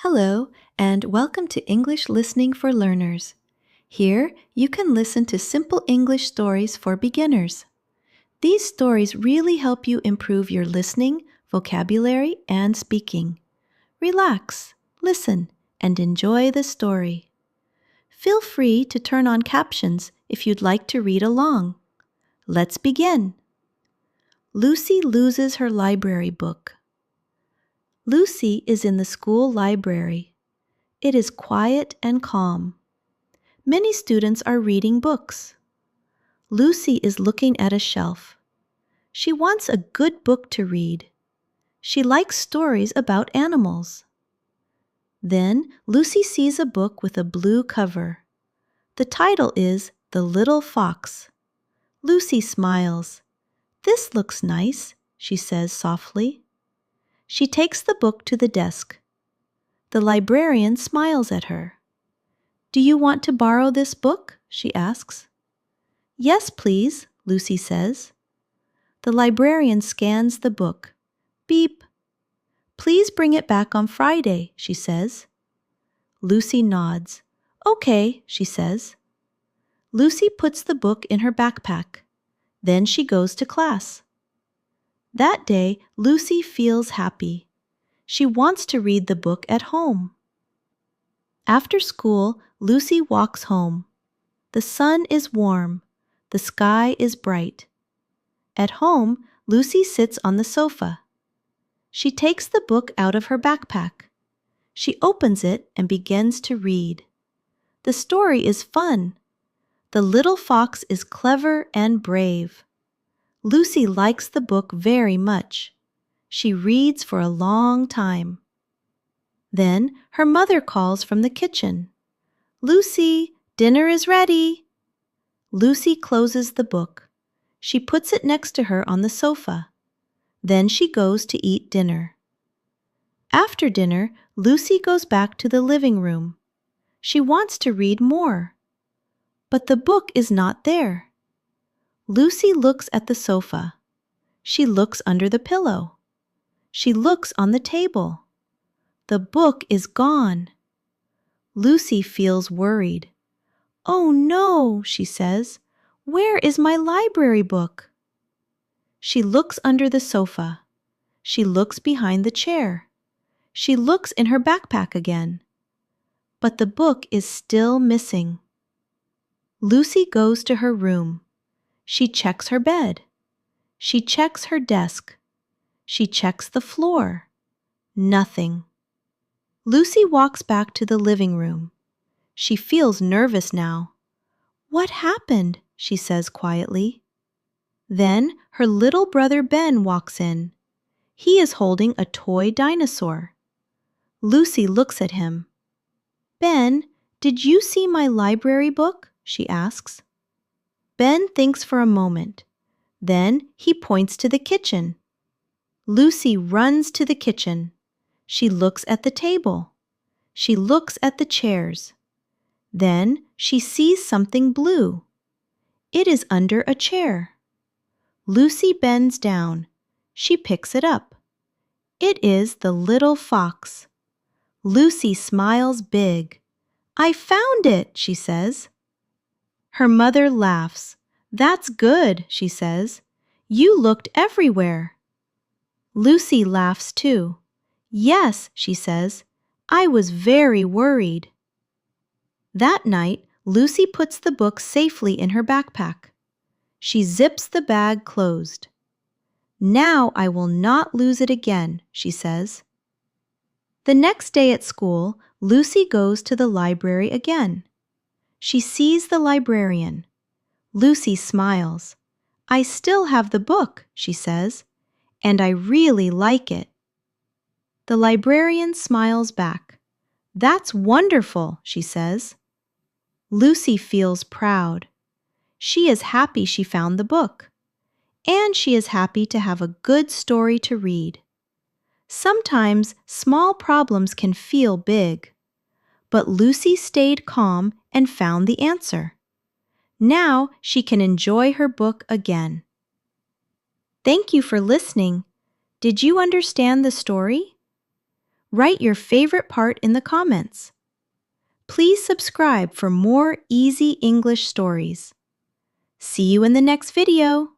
Hello, and welcome to English Listening for Learners. Here, you can listen to simple English stories for beginners. These stories really help you improve your listening, vocabulary, and speaking. Relax, listen, and enjoy the story. Feel free to turn on captions if you'd like to read along. Let's begin. Lucy loses her library book. Lucy is in the school library. It is quiet and calm. Many students are reading books. Lucy is looking at a shelf. She wants a good book to read. She likes stories about animals. Then Lucy sees a book with a blue cover. The title is The Little Fox. Lucy smiles. "This looks nice," she says softly. She takes the book to the desk. The librarian smiles at her. "Do you want to borrow this book?" she asks. "Yes, please," Lucy says. The librarian scans the book. Beep. "Please bring it back on Friday," she says. Lucy nods. "Okay," she says. Lucy puts the book in her backpack. Then she goes to class. That day, Lucy feels happy. She wants to read the book at home. After school, Lucy walks home. The sun is warm. The sky is bright. At home, Lucy sits on the sofa. She takes the book out of her backpack. She opens it and begins to read. The story is fun. The little fox is clever and brave. Lucy likes the book very much. She reads for a long time. Then her mother calls from the kitchen. "Lucy, dinner is ready." Lucy closes the book. She puts it next to her on the sofa. Then she goes to eat dinner. After dinner, Lucy goes back to the living room. She wants to read more. But the book is not there. Lucy looks at the sofa. She looks under the pillow. She looks on the table. The book is gone. Lucy feels worried. "Oh no," she says. "Where is my library book?" She looks under the sofa. She looks behind the chair. She looks in her backpack again. But the book is still missing. Lucy goes to her room. She checks her bed. She checks her desk. She checks the floor. Nothing. Lucy walks back to the living room. She feels nervous now. "What happened?" she says quietly. Then her little brother Ben walks in. He is holding a toy dinosaur. Lucy looks at him. "Ben, did you see my library book?" she asks. Ben thinks for a moment. Then he points to the kitchen. Lucy runs to the kitchen. She looks at the table. She looks at the chairs. Then she sees something blue. It is under a chair. Lucy bends down. She picks it up. It is the little fox. Lucy smiles big. "I found it," she says. Her mother laughs. "That's good," she says. "You looked everywhere." Lucy laughs too. "Yes," she says. "I was very worried." That night, Lucy puts the book safely in her backpack. She zips the bag closed. "Now I will not lose it again," she says. The next day at school, Lucy goes to the library again. She sees the librarian. Lucy smiles. "I still have the book," she says, "and I really like it." The librarian smiles back. "That's wonderful," she says. Lucy feels proud. She is happy she found the book. And she is happy to have a good story to read. Sometimes small problems can feel big. But Lucy stayed calm and found the answer. Now she can enjoy her book again. Thank you for listening. Did you understand the story? Write your favorite part in the comments. Please subscribe for more easy English stories. See you in the next video.